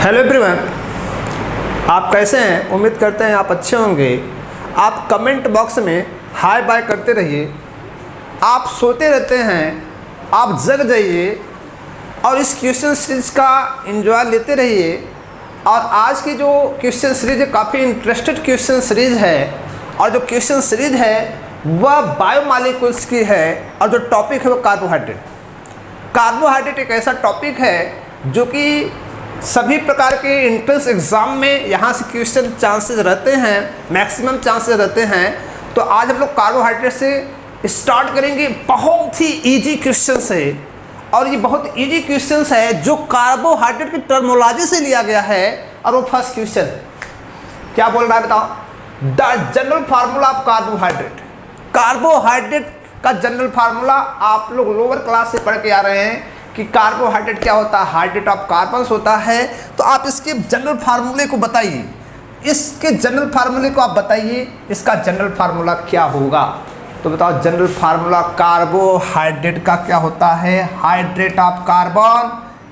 Hello everyone, आप कैसे हैं? उम्मीद करते हैं आप अच्छे होंगे। आप कमेंट बॉक्स में हाय बाय करते रहिए। आप सोते रहते हैं, आप जग जाइए और इस क्वेश्चन सीरीज का एंजॉय लेते रहिए। और आज की जो क्वेश्चन सीरीज है काफ़ी इंटरेस्टेड क्वेश्चन सीरीज है, और जो क्वेश्चन सीरीज है वह बायोमॉलिक्यूल्स की है, और जो टॉपिक है वो कार्बोहाइड्रेट। कार्बोहाइड्रेट एक ऐसा टॉपिक है जो कि सभी प्रकार के एंट्रेंस एग्ज़ाम में यहाँ से क्वेश्चन चांसेस रहते हैं, मैक्सिमम चांसेस रहते हैं। तो आज हम लोग कार्बोहाइड्रेट से स्टार्ट करेंगे। बहुत ही इजी क्वेश्चंस है, और ये बहुत इजी क्वेश्चंस है जो कार्बोहाइड्रेट की टर्मोलॉजी से लिया गया है। और वो फर्स्ट क्वेश्चन क्या बोल रहा है बताओ? The general formula of carbohydrate. Carbohydrate का जनरल फार्मूला आप लोग लोअर क्लास से पढ़ के आ रहे हैं कि कार्बोहाइड्रेट क्या होता है, हाइड्रेट ऑफ कार्बन्स होता है। तो आप इसके जनरल फार्मूले को बताइए, इसके जनरल फार्मूले को आप बताइए, इसका जनरल फार्मूला क्या होगा? तो बताओ जनरल फार्मूला कार्बोहाइड्रेट का क्या होता है? Hydrate of carbon.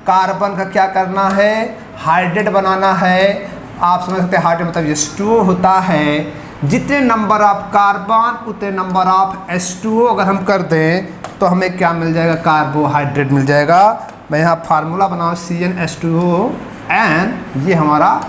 कार्बन का क्या करना है? हाइड्रेट बनाना है। आप समझ सकते हैं हाइड्रेट मतलब H2O होता है। जितने नंबर ऑफ कार्बन उतने नंबर ऑफ H2O अगर हम कर दें तो हमें क्या मिल जाएगा? कार्बोहाइड्रेट मिल जाएगा। मैं यहाँ फार्मूला बनाऊँ CnH2O, एंड ये हमारा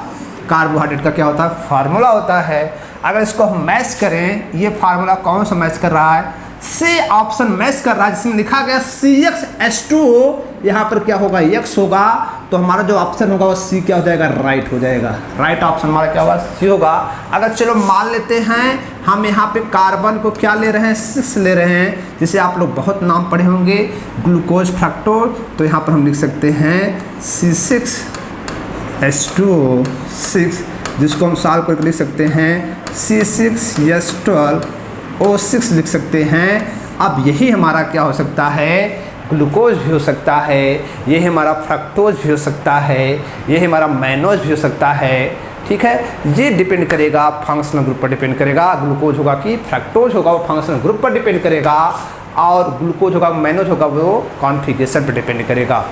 कार्बोहाइड्रेट का क्या होता है? फार्मूला होता है। अगर इसको हम मैच करें, ये फार्मूला कौन सा मैच कर रहा है? C ऑप्शन मैच कर रहा है, जिसमें लिखा गया CxH2O। यहाँ पर क्या होगा? X होगा। तो हमारा जो ऑप्शन होगा वो C क्या हो जाएगा? राइट हो जाएगा। राइट ऑप्शन हमारा क्या होगा? C होगा। अगर चलो मान लेते हैं हम यहाँ पे कार्बन को क्या ले रहे हैं? 6 ले रहे हैं, जिसे आप लोग बहुत नाम पढ़े होंगे, ग्लूकोज फ्रक्टोज। तो यहाँ पर हम लिख सकते हैं C6H2O 6, जिसको हम साल को लिख सकते हैं C6H12O6 लिख सकते हैं। अब यही हमारा क्या हो सकता है? ग्लूकोज भी हो सकता है, ये हमारा फ्रक्टोज भी हो सकता है, ये हमारा मैनोज भी हो सकता है। ठीक है, ये डिपेंड करेगा फंक्शनल ग्रुप पर डिपेंड करेगा। ग्लूकोज होगा कि फ्रक्टोज होगा वो फंक्शनल ग्रुप पर डिपेंड करेगा, और ग्लूकोज होगा मैनोज होगा वो कॉन्फ़िगरेशन पर डिपेंड करेगा।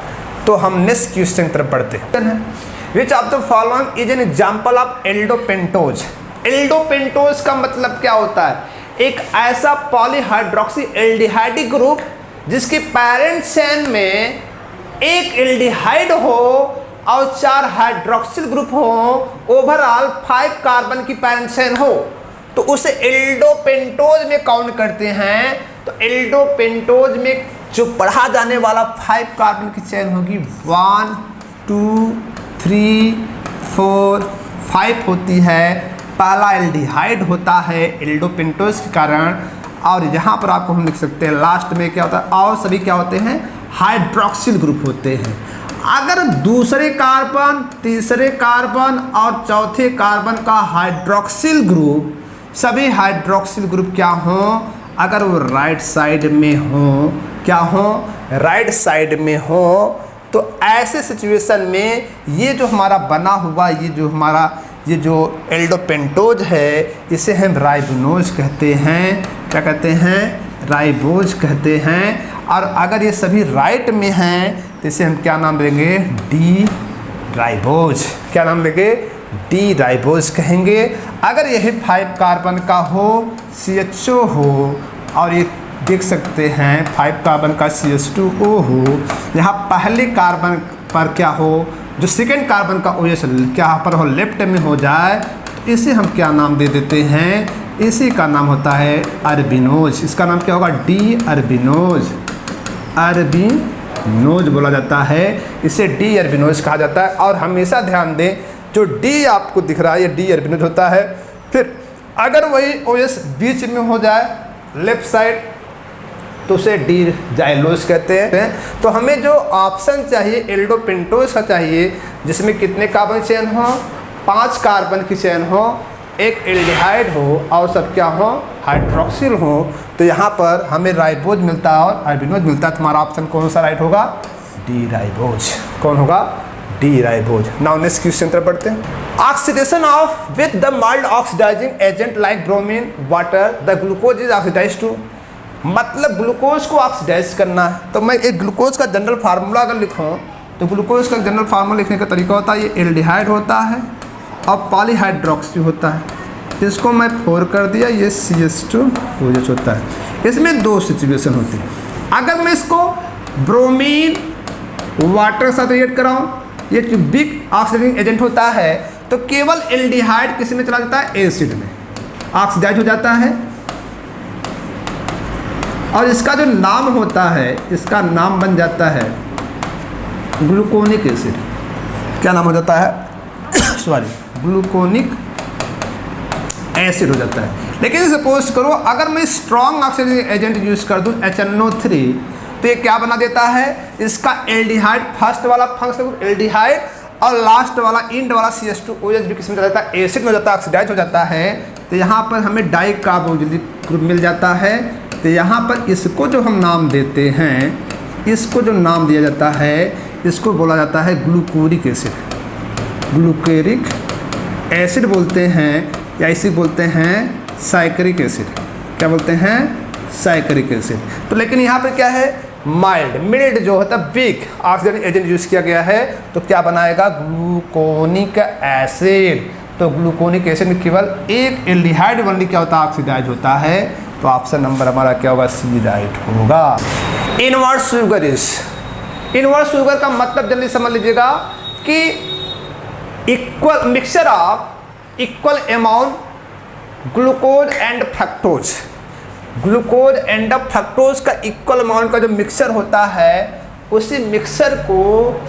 तो हम नेक्स्ट क्वेश्चन की तरफ बढ़ते हैं। Which of the following is an example of aldopentose? Aldopentose का मतलब क्या होता है? एक ऐसा पॉलीहाइड्रोक्सी एल्डिहाइड ग्रुप जिसके पेरेंट चेन में एक एल्डिहाइड हो और 4 हाइड्रोक्सिल ग्रुप हो, ओवरऑल 5 कार्बन की पेरेंट चेन हो, तो उसे एल्डोपेंटोज में काउंट करते हैं। तो एल्डोपेंटोज में जो पढ़ा जाने वाला 5 कार्बन की चेन होगी 1 2 3 4 5 होती है। पहला एल्डिहाइड होता है एल्डोपेंटोज के कारण, और यहाँ पर आपको हम लिख सकते हैं लास्ट में क्या होता है? और सभी क्या होते हैं? हाइड्रोक्सिल ग्रुप होते हैं। अगर दूसरे कार्बन, तीसरे कार्बन और चौथे कार्बन का हाइड्रोक्सिल ग्रुप, सभी हाइड्रोक्सिल ग्रुप क्या हों? अगर वो राइट साइड में हो, क्या हो? राइट साइड में हो, तो ऐसे सिचुएशन में ये जो हमारा बना हुआ ये जो एल्डोपेंटोज है, इसे हम राइबोज कहते हैं। क्या कहते हैं? राइबोज कहते हैं। और अगर ये सभी राइट में हैं तो इसे हम क्या नाम देंगे? D ribose. क्या नाम देंगे? डी राइबोज कहेंगे। अगर यही 5 कार्बन का हो, CHO हो, और ये देख सकते हैं 5 कार्बन का CH2O हो, यहाँ पहले कार्बन पर क्या हो? जो सेकेंड कार्बन का OH क्या पर हो? लेफ्ट में हो जाए, तो इसे हम क्या नाम दे देते हैं? इसी का नाम होता है अर्बिनोज। इसका नाम क्या होगा? डी अर्बिनोज। अर्बिनोज बोला जाता है, इसे डी अर्बिनोज कहा जाता है। और हमेशा ध्यान दें, जो डी आपको दिख रहा है ये डी अर्बिनोज होता है। फिर अगर वही OH बीच में हो जाए लेफ्ट साइड, तो उसे डी जाइलोज कहते हैं। तो हमें जो ऑप्शन चाहिए एल्डोपेंटोज का चाहिए, जिसमें कितने कार्बन चेन हो? 5 कार्बन की चेन हो, एक एल्डिहाइड हो, और सब क्या हो? हाइड्रोक्सिल हो। तो यहाँ पर हमें राइबोज मिलता है और अर्बिनोज मिलता है। तुम्हारा ऑप्शन कौन सा राइट होगा? D ribose. कौन होगा? D ribose. Now next question तरफ बढ़ते हैं। Oxidation of with the mild oxidizing agent like bromine water, the glucose is oxidize to. मतलब ग्लूकोज को ऑक्सीडाइज करना है। तो मैं एक ग्लूकोज का जनरल फार्मूला अगर लिखूँ तो ग्लूकोज का जनरल फार्मूला लिखने का तरीका होता है, ये एल्डिहाइड होता है और पॉलीहाइड्रोक्सी होता है। इसको मैं 4 कर दिया, ये CH2OH होता है। इसमें 2 सिचुएशन होती है। अगर मैं इसको ब्रोमीन वाटर के साथ रिएक्ट कराऊँ, ये क्यूबिक ऑक्सीडाइजिंग एजेंट होता है, तो केवल एल्डिहाइड किसी में चला जाता है, एसिड में ऑक्सीडाइज हो जाता है। और इसका जो नाम होता है, इसका नाम बन जाता है ग्लूकोनिक एसिड। क्या नाम हो जाता है सॉरी, ग्लूकोनिक एसिड हो जाता है। लेकिन सपोज करो अगर मैं स्ट्रॉन्ग ऑक्सीडाइजिंग एजेंट यूज कर दूं HNO3, तो ये क्या बना देता है, इसका एल्डिहाइड फर्स्ट वाला फंक्शन एल्डिहाइड और लास्ट वाला इंड वाला CH2OH भी किसमें चला जाता है, एसिड में हो जाता है, ऑक्सीडाइज हो जाता है। तो यहाँ पर हमें डाई कार्बोक्सिलिक ग्रुप मिल जाता है। तो यहाँ पर इसको जो हम नाम देते हैं, इसको जो नाम दिया जाता है, इसको बोला जाता है ग्लूकोरिक एसिड। ग्लूकोरिक एसिड बोलते हैं, या इसे बोलते हैं साइक्रिक एसिड। क्या बोलते हैं, साइक्रिक एसिड। तो लेकिन यहाँ पर क्या है, मिल्ड जो होता है वीक ऑक्सीजन एजेंट यूज किया गया है, तो क्या बनाएगा, ग्लूकोनिक एसिड। तो ग्लूकोनिक एसिड में केवल एक एल्डिहाइड वनली क्या होता है, ऑक्सीडाइज होता है। तो ऑप्शन नंबर हमारा क्या होगा, C राइट होगा। इनवर्ट शुगर इनवर्ट शुगर का मतलब जल्दी समझ लीजिएगा कि equal mixture of equal amount glucose and fructose. Glucose and fructose का इक्वल अमाउंट का जो मिक्सचर होता है, उसी मिक्सचर को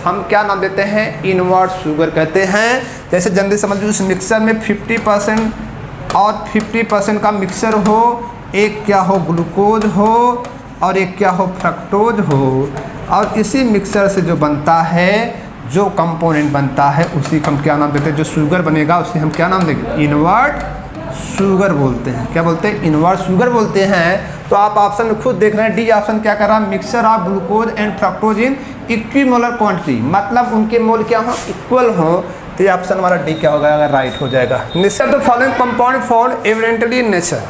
हम क्या नाम देते हैं, इनवर्ट शुगर कहते हैं। जैसे जल्दी समझ लीजिए, उस मिक्सचर में 50% और 50% का मिक्सचर हो, एक क्या हो ग्लूकोज हो और एक क्या हो फ्रक्टोज हो, और इसी मिक्सचर से जो बनता है, जो कंपोनेंट बनता है, उसी को हम क्या नाम देते हैं, जो शुगर बनेगा उसे हम क्या नाम देंगे, इनवर्ट शुगर बोलते हैं। क्या बोलते हैं, इनवर्ट शुगर बोलते हैं। तो आप ऑप्शन में खुद देख रहे हैं, डी ऑप्शन क्या कर रहा है, mixture of glucose and fructose in equimolar quantity, मतलब उनके मोल क्या हो, इक्वल हो। तो ये ऑप्शन हमारा डी क्या होगा, अगर राइट हो जाएगा। Nature the following compound found evidently in nature.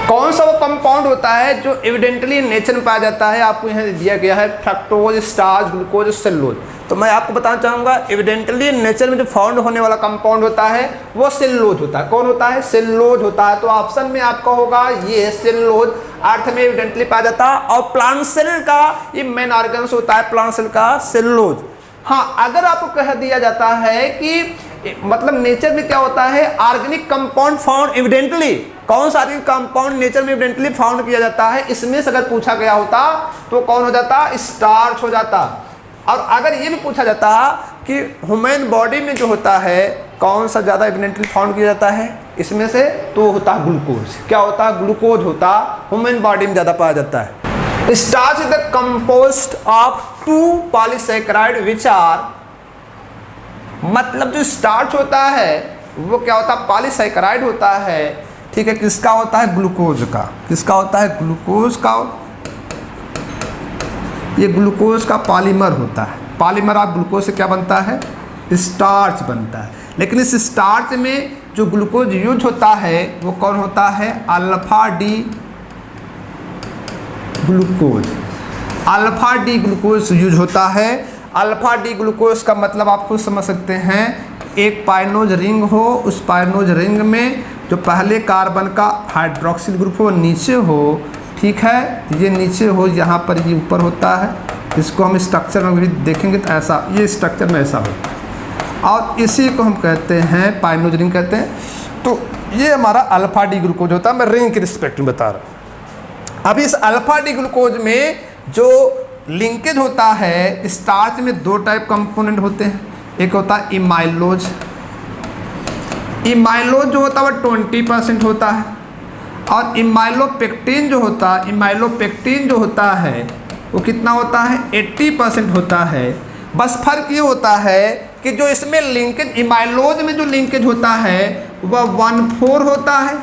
कौन सा वो कंपाउंड होता है जो एविडेंटली नेचर में पाया जाता है, आपको यहाँ दिया गया है, फ्रक्टोज, स्टार्च, ग्लूकोज, सेलुलोज। तो मैं आपको बताना चाहूँगा, एविडेंटली नेचर में जो फाउंड होने वाला कंपाउंड होता है वो सेलुलोज होता है। कौन होता है, सेलुलोज होता है। तो ऑप्शन में आपका होगा ये सेलुलोज, अर्थ में एविडेंटली पाया जाता है। और प्लांट सेल का ये मेन ऑर्गन्स होता है, प्लांट सेल का सेलुलोज। हाँ, अगर आपको कह दिया जाता है कि मतलब नेचर में क्या होता है, ऑर्गेनिक कंपाउंड फाउंड एविडेंटली, कौन सा ऑर्गेनिक कंपाउंड नेचर में एविडेंटली फाउंड किया जाता है, इसमें से अगर पूछा गया होता तो कौन हो जाता, स्टार्च हो जाता। और अगर ये भी पूछा जाता कि ह्यूमन बॉडी में जो होता है कौन सा ज़्यादा एविडेंटली फाउंड किया जाता है इसमें से, तो होता है ग्लूकोज। क्या होता है, ग्लूकोज होता, ह्यूमन बॉडी में ज़्यादा पाया जाता है। Starch is the compost of 2 polysaccharide which are, मतलब जो स्टार्च होता है वो क्या होता है, पॉलीसैकेराइड होता है। ठीक है, किसका होता है, ग्लूकोज का। किसका होता है, ग्लूकोज का। ये ग्लूकोज का पॉलीमर होता है। पॉलीमर ऑफ ग्लूकोज से क्या बनता है, स्टार्च बनता है। लेकिन इस स्टार्च में जो ग्लूकोज यूज होता है वो कौन होता है, alpha D glucose. Alpha D glucose use होता है। अल्फा डी ग्लूकोज का मतलब आप खुद समझ सकते हैं, एक पायनोज रिंग हो, उस पायनोज रिंग में जो पहले कार्बन का हाइड्रोक्सिल ग्रुप हो नीचे हो, ठीक है, ये नीचे हो, यहाँ पर ये ऊपर होता है। इसको हम स्ट्रक्चर में भी देखेंगे तो ऐसा, ये स्ट्रक्चर में ऐसा होता है और इसी को हम कहते हैं पायनोज रिंग कहते हैं। तो ये हमारा अल्फा डी ग्लूकोज होता है, मैं रिंग के रिस्पेक्ट में बता रहा हूँ। अब इस अल्फा डी ग्लूकोज में जो लिंकेज होता है, स्टार्च में 2 टाइप कंपोनेंट होते हैं। एक होता है इमाइलोज। इमाइलोज जो होता है वो 20% होता है, और इमाइलोपेक्टिन जो होता है, इमाइलोपेक्टिन जो होता है वो कितना होता है, 80% होता है। बस फर्क ये होता है कि जो इसमें लिंकेज, इमाइलोज में जो लिंकेज होता है वह 1,4 होता है,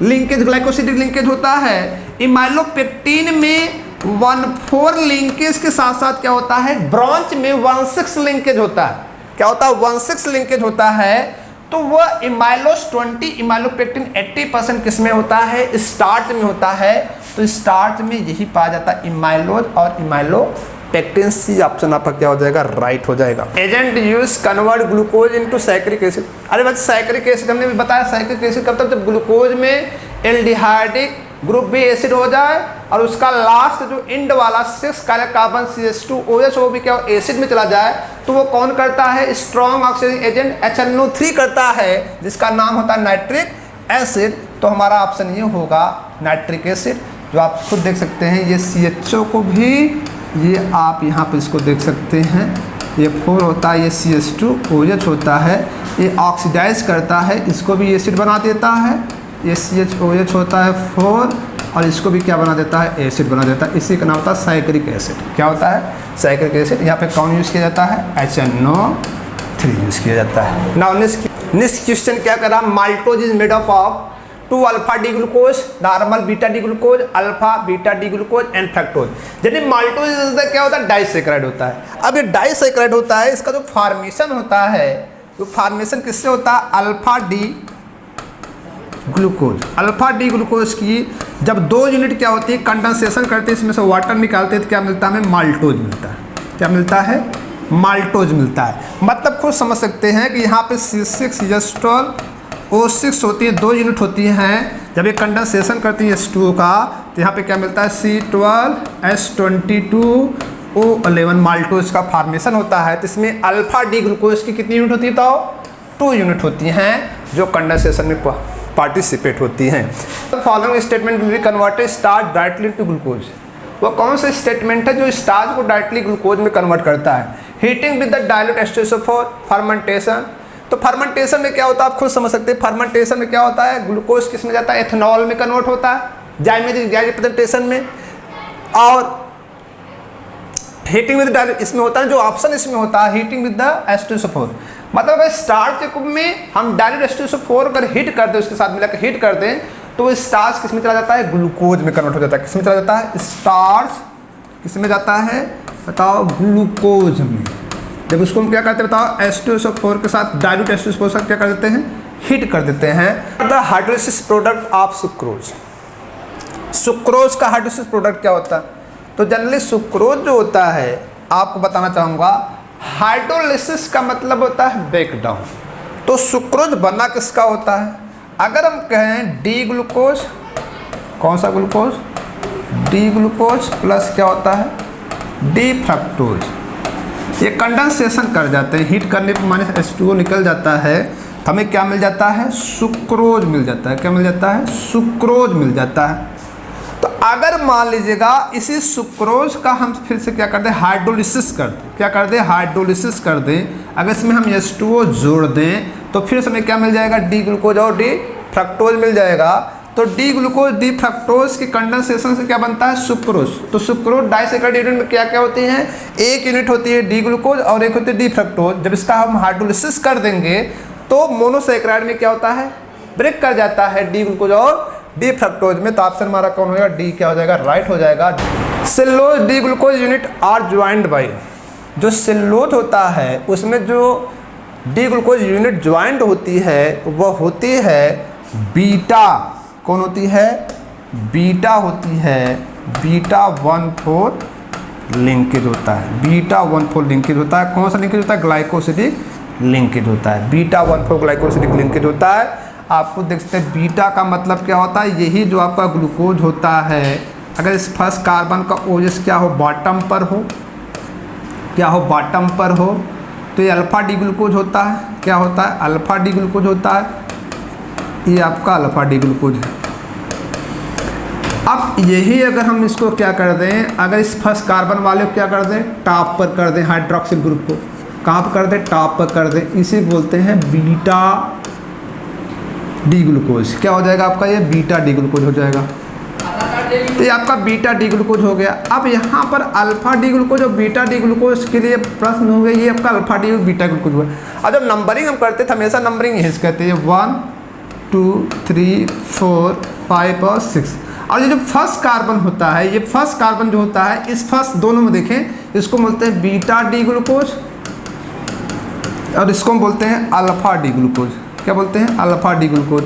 लिंकेज ग्लाइकोसिडिक लिंकेज होता है। इमाइलोपेक्टिन में 1,4 लिंकेज के साथ साथ क्या होता है, ब्रांच में 1,6 लिंकेज होता है। क्या होता है, 1,6 लिंकेज होता है। तो वह इमाइलोस 20, इमाइलोपेक्टिन 80% किसमें होता है, स्टार्च में होता है। तो स्टार्च में यही पाया जाता है, इमाइलोज और इमाइलोपेक्टिन। पेक्टिन सी ऑप्शन आपका क्या हो जाएगा, राइट हो जाएगा। Agent use convert glucose into saccharic acid. अरे बस साइक्रिक एसिड हमने भी बताया, साइक्रिक एसिड कब तक, जब ग्लूकोज में एल्डिहाइडिक ग्रुप बी एसिड हो जाए और उसका लास्ट जो इंड वाला 6 कार्बन CH2OH वो भी क्या एसिड में चला जाए, तो वो कौन करता है, स्ट्रॉन्ग ऑक्सीजन एजेंट HNO3 करता है, जिसका नाम होता है नाइट्रिक एसिड। तो हमारा ऑप्शन ये होगा नाइट्रिक एसिड, जो आप खुद देख सकते हैं। ये CHO को भी ये आप यहाँ पर इसको देख सकते हैं, ये 4 होता है, ये CH2OH होता है, ये ऑक्सीडाइज करता है, इसको भी एसिड बना देता है। ये CHOH होता है 4 और इसको भी क्या बना देता है, एसिड बना देता है। इसी का नाम होता है साइक्रिक एसिड। क्या होता है, साइक्रिक एसिड। यहाँ पे कौन यूज़ किया जाता है, HNO3 यूज़ किया जाता है। नाउ नेक्स्ट क्वेश्चन क्या करा, maltose is made up of 2 alpha D glucose, normal beta D glucose, alpha beta D glucose and fructose. यदि माल्टोज क्या होता है, डाइसैकेराइड होता है। अब ये डाइसैकेराइड होता है, इसका जो फॉर्मेशन होता है, वो फॉर्मेशन किससे होता है, alpha D glucose. Alpha D glucose की जब 2 यूनिट क्या होती है, कंडेंसेशन करते हैं, इसमें से वाटर निकालते हैं, तो क्या मिलता है हमें, माल्टोज मिलता है। क्या मिलता है, माल्टोज मिलता है। मतलब खुद समझ सकते हैं कि यहाँ पे C6H12O6 होती है, 2 यूनिट होती हैं। जब ये कंडेंसेशन करती है H2O का, तो यहाँ पे क्या मिलता है, C12H22O11 माल्टोज का फॉर्मेशन होता है। तो इसमें अल्फा डी ग्लूकोज की कितनी यूनिट होती है, तो 2 यूनिट होती हैं जो कंडेंसेशन में पार्टिसिपेट होती हैं। Following statement will be converted starch directly to glucose. वो कौन सा स्टेटमेंट है जो स्टार्च को डायरेक्टली ग्लूकोज में कन्वर्ट करता है। Heating with the dilute H2SO for fermentation. तो फर्मेंटेशन में क्या होता है, आप खुद समझ सकते हैं। फर्मेंटेशन में क्या होता है, ग्लूकोज किस में जाता है, एथेनॉल में कन्वर्ट होता है, जाइमेटिक रिप्रेजेंटेशन में। और हीटिंग विद डाइल्यूट इसमें होता है, जो ऑप्शन इसमें होता है हीटिंग विद द H2SO4। मतलब अगर स्टार्च के में हम डाइल्यूट H2SO4 अगर हीट कर दें, उसके साथ मिलाकर हीट कर दें, तो वो स्टार्च किस में चला जाता है, ग्लूकोज में कन्वर्ट हो जाता है। किस में चला जाता है, स्टार्च किस में जाता है, बताओ, ग्लूकोज में। जब उसको हम क्या करते हैं, बताओ, H2SO4 के साथ डाइल्यूट H2SO4 के साथ क्या कर देते हैं, हीट कर देते हैं। The hydrolysis product of sucrose. Sucrose का हाइड्रोलिसिस प्रोडक्ट क्या होता है, तो जनरली सुक्रोज जो होता है, आपको बताना चाहूँगा, हाइड्रोलिसिस का मतलब होता है ब्रेक डाउन। तो सुक्रोज बना किसका होता है, अगर हम कहें डी ग्लूकोज, कौन सा ग्लूकोज, डी ग्लूकोज प्लस क्या होता है, डी फ्रक्टोज। ये कंडेंसेशन कर जाते हैं, हीट करने पर माने H2O निकल जाता है, तो हमें क्या मिल जाता है, सुक्रोज मिल जाता है। क्या मिल जाता है, सुक्रोज मिल जाता है। तो अगर मान लीजिएगा इसी सुक्रोज का हम फिर से क्या कर दें, हाइड्रोलिसिस कर दें। क्या कर दें, हाइड्रोलिसिस कर दें। अगर इसमें हम H2O जोड़ दें, तो फिर से हमें क्या मिल जाएगा, डी ग्लूकोज और डी फ्रक्टोज मिल जाएगा। तो डी ग्लूकोज डी फ्रक्टोज की कंडेंसेशन से क्या बनता है, सुक्रोज। तो सुक्रोज डाइसैकेराइड यूनिट में क्या क्या होती हैं, एक यूनिट होती है डी ग्लूकोज और एक होती है डी फ्रक्टोज। जब इसका हम हाइड्रोलिसिस कर देंगे, तो मोनोसैकेराइड में क्या होता है, ब्रेक कर जाता है डी ग्लूकोज और डी फ्रक्टोज में। तो ऑप्शन हमारा कौन होगा, डी क्या हो जाएगा, राइट हो जाएगा। Cellulose D glucose unit are joined by. जो सेलुलोज होता है उसमें जो डी ग्लूकोज यूनिट ज्वाइंड होती है, वह होती है बीटा। कौन होती है, बीटा होती है, बीटा 1,4 लिंकेज होता है। बीटा 1,4 लिंकेज होता है। कौन सा लिंकेज होता है, ग्लाइकोसिडिक लिंकेज होता है। बीटा 1,4 ग्लाइकोसिडिक लिंकेज होता है। आपको देख सकते हैं बीटा का मतलब क्या होता है, यही जो आपका ग्लूकोज होता है, अगर इस फर्स्ट कार्बन का OH क्या हो, बॉटम पर हो, क्या हो, बॉटम पर हो, तो ये अल्फा डी ग्लूकोज होता है। क्या होता है, अल्फा डी ग्लूकोज होता है। ये आपका अल्फा डी ग्लूकोज है। अब यही अगर हम इसको क्या कर दें, अगर इस फर्स्ट कार्बन वाले को क्या कर दें, टॉप पर कर दें, हाइड्रोक्सिल ग्रुप को कहाँ पर कर दें, टॉप पर कर दें, इसे बोलते हैं बीटा डी ग्लूकोज। क्या हो जाएगा आपका, ये बीटा डी ग्लूकोज हो जाएगा। तो ये आपका बीटा डी ग्लूकोज हो गया। अब यहाँ पर अल्फा डी ग्लूकोज और बीटा डी ग्लूकोज के लिए प्रश्न हो गया, ये आपका अल्फा डी बीटा ग्लूकोज हुआ। अब जब नंबरिंग हम करते थे, हमेशा नंबरिंग यही कहते हैं 1 2 3 4 5 और 6। और ये जो फर्स्ट कार्बन होता है, ये फर्स्ट कार्बन जो होता है, इस फर्स्ट दोनों में देखें, इसको बोलते हैं बीटा डी ग्लूकोज और इसको हम बोलते हैं अल्फा डी ग्लूकोज। क्या बोलते हैं, अल्फा डी ग्लूकोज।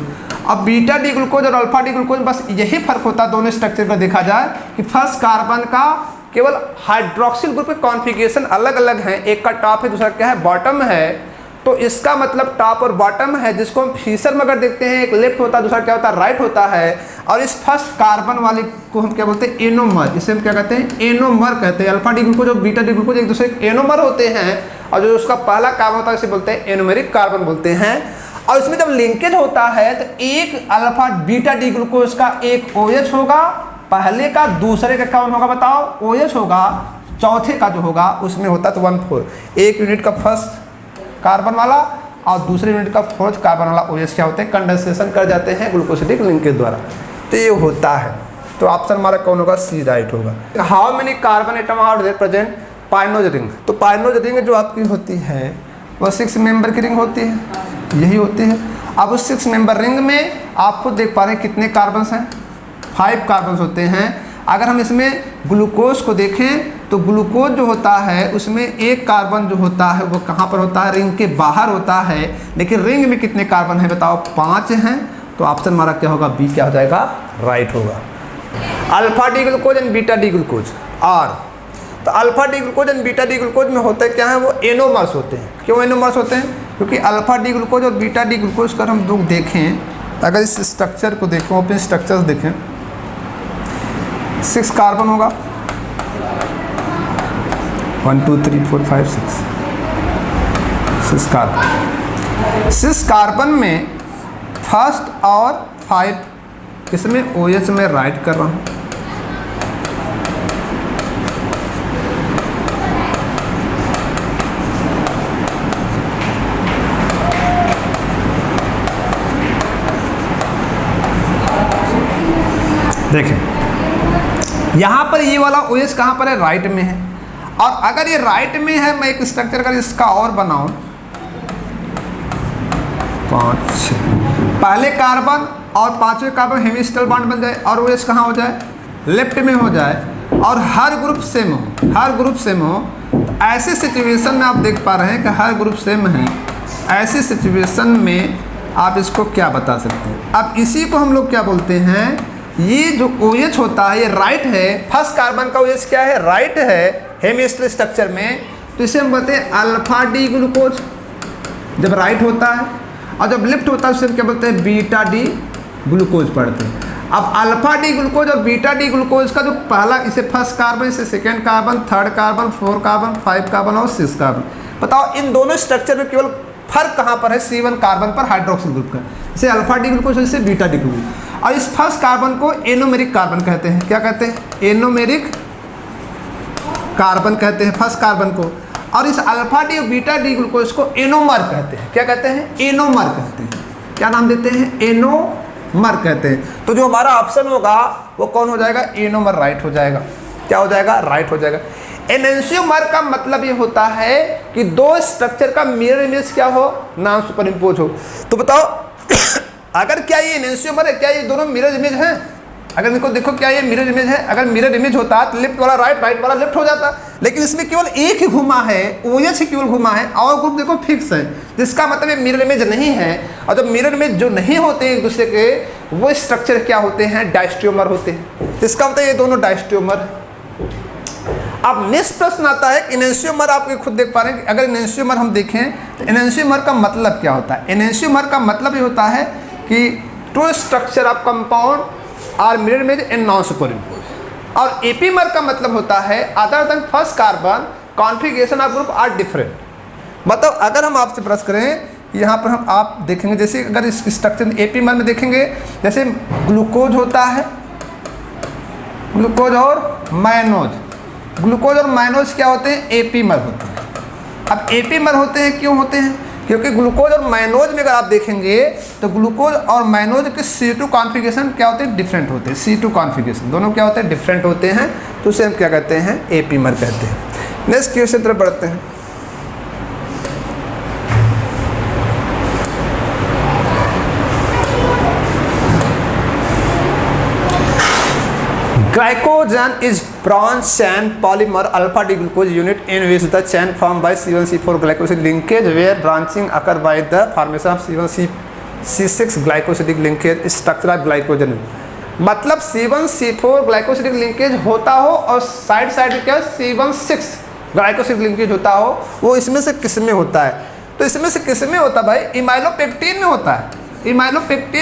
अब बीटा डी ग्लूकोज और अल्फा डी ग्लूकोज बस यही फर्क होता है दोनों स्ट्रक्चर का देखा जाए, कि फर्स्ट कार्बन का केवल हाइड्रोक्सिल ग्रुप के कॉन्फ़िगरेशन अलग अलग हैं, एक का टॉप है दूसरा क्या है बॉटम है, तो इसका मतलब टॉप और बॉटम है, जिसको हम फीचर में अगर देखते हैं एक लेफ्ट होता है दूसरा क्या होता है राइट होता है। और इस फर्स्ट कार्बन वाले को हम क्या बोलते हैं एनोमर, इसे हम क्या कहते हैं एनोमर कहते हैं। अल्फा डी ग्लूकोज और बीटा डी ग्लूकोज एक दूसरे के एनोमर होते हैं, और जो उसका पहला कार्बन होता है उसे बोलते हैं एनोमेरिक कार्बन बोलते हैं। और इसमें जब लिंकेज होता है तो एक अल्फा बीटा डी ग्लूकोज का एक OH होगा पहले का, दूसरे का कौन होगा बताओ OH होगा, चौथे का जो होगा उसमें होता है तो 1,4, एक यूनिट का फर्स्ट कार्बन वाला और दूसरे यूनिट का फोर्थ कार्बन वाला OH क्या होते हैं कंडेंसेशन कर जाते हैं ग्लूकोसिडिक लिंकेज द्वारा, तो ये होता है। तो ऑप्शन हमारा कौन होगा सी राइट होगा। How many carbon atom are there present pyranose ring, तो पाइनोज रिंग जो आपकी होती है वो 6 मेंबर की रिंग होती है, यही होती है। अब उस 6 मेंबर रिंग में आप खुद देख पा रहे हैं कितने कार्बन्स हैं, 5 कार्बन्स होते हैं। अगर हम इसमें ग्लूकोज को देखें तो ग्लूकोज जो होता है उसमें एक कार्बन जो होता है वो कहाँ पर होता है रिंग के बाहर होता है, लेकिन रिंग में कितने कार्बन हैं बताओ 5 हैं, तो ऑप्शन हमारा क्या होगा बी क्या हो जाएगा राइट होगा। Alpha D glucose and beta D glucose are, तो alpha D glucose and beta D glucose में होता है क्या है वो एनोमर्स होते हैं। क्यों एनोमर्स होते हैं? क्योंकि अल्फा डी ग्लूकोज और बीटा डी ग्लूकोज का हम लोग देखें, अगर इस स्ट्रक्चर को देखें ओपन स्ट्रक्चर्स देखें 6 कार्बन होगा 1 2 3 4 5 6 कार्बन, 6 कार्बन में फर्स्ट और 5 इसमें OH में राइट कर रहा हूँ, देखें यहाँ पर ये वाला OH कहाँ पर है राइट में है, और अगर ये राइट में है मैं एक स्ट्रक्चर अगर इसका और बनाऊं 5 पहले कार्बन और 5वें कार्बन हेमिस्टल बॉन्ड बन जाए और OH कहाँ हो जाए लेफ्ट में हो जाए, और हर ग्रुप सेम हो, हर ग्रुप सेम हो। ऐसे सिचुएशन में आप देख पा रहे हैं कि हर ग्रुप सेम है, ऐसे सिचुएशन में आप इसको क्या बता सकते हैं। अब इसी को हम लोग क्या बोलते हैं, ये जो OH होता है ये राइट है, फर्स्ट कार्बन का OH क्या है राइट है हेमिस्टल स्ट्रक्चर में, तो इसे हम बोलते हैं अल्फा डी ग्लूकोज जब राइट होता है, और जब लेफ्ट होता है उसे क्या बोलते हैं बीटा डी ग्लूकोज पढ़ते हैं। अब अल्फा डी ग्लूकोज और बीटा डी ग्लूकोज का जो पहला इसे फर्स्ट कार्बन, इसे second carbon, third carbon, 4 carbon, 5 carbon और 6 कार्बन, बताओ इन दोनों स्ट्रक्चर में केवल फर्क कहाँ पर है C1 कार्बन पर हाइड्रोक्सिल ग्रुप का, इसे अल्फा डी ग्लूकोज इसे बीटा डी ग्लूकोज। और इस फर्स्ट कार्बन को एनोमेरिक कार्बन कहते हैं, क्या कहते हैं एनोमेरिक कार्बन कहते हैं फर्स्ट कार्बन को, और इस अल्फा डी और बीटा डी ग्लूकोज को एनोमर कहते हैं, क्या कहते हैं एनोमर कहते हैं, क्या नाम देते हैं एनोमर कहते हैं। तो जो हमारा ऑप्शन होगा वो कौन हो जाएगा एनोमर राइट हो जाएगा, क्या हो जाएगा राइट हो जाएगा। एनेंशियोमर का मतलब ये होता है कि दो स्ट्रक्चर का मिरर इमेज क्या हो नॉन सुपर इम्पोज हो। तो बताओ अगर क्या ये एनेंशियोमर है, क्या ये दोनों मिरर इमेज हैं? अगर इनको देखो क्या ये मिरर इमेज है, अगर मिरर इमेज होता तो लेफ्ट वाला राइट, राइट वाला लेफ्ट हो जाता, लेकिन इसमें केवल एक ही घुमा है OH ही केवल घुमा है, और ग्रुप देखो फिक्स है, जिसका मतलब ये मिरर इमेज नहीं है। और जब मिरर इमेज जो नहीं होते एक दूसरे के वो स्ट्रक्चर क्या होते हैं डायस्टियोमर होते हैं, इसका मतलब ये दोनों डायस्टियोमर है। अब नेक्स्ट प्रश्न आता है एनेंशियोमर, आप खुद देख पा रहे हैं कि अगर एनेंशियोमर हम देखें तो एनेंशियोमर का मतलब क्या होता है। एनेंशियोमर का मतलब ये होता है कि two structure of compound are mirror image and non superimpose. और एपीमर का मतलब होता है other than first carbon configuration of group are different. मतलब अगर हम आपसे प्रश्न करें यहाँ पर हम आप देखेंगे जैसे अगर इस स्ट्रक्चर एपीमर में देखेंगे जैसे ग्लूकोज होता है, ग्लूकोज और माइनोज, ग्लूकोज और माइनोज क्या होते हैं एपीमर होते हैं। अब एपीमर होते हैं क्यों होते हैं? क्योंकि ग्लूकोज और माइनोज में अगर आप देखेंगे तो ग्लूकोज और माइनोज के C2 कॉन्फ़िगरेशन क्या होते हैं डिफरेंट होते हैं, C2 कॉन्फ़िगरेशन दोनों क्या होते हैं डिफरेंट होते हैं, तो उसे हम क्या कहते हैं एपीमर कहते हैं। नेक्स्ट क्वेश्चन तरफ बढ़ते हैं। Glycogen is branch chain polymer alpha D glucose unit in which the chain formed by C1C4 glycosidic linkage where branching occur by the formation of C1C6 glycosidic linkage structure of glycogen। मतलब C1C4 glycosidic linkage होता हो और side side क्या C16 glycosidic linkage होता हो, वो इसमें से किस में होता है? तो इसमें से किस में होता है भाई? इमाइलोपेक्टिन में होता है। इमाइलोपेक्टिन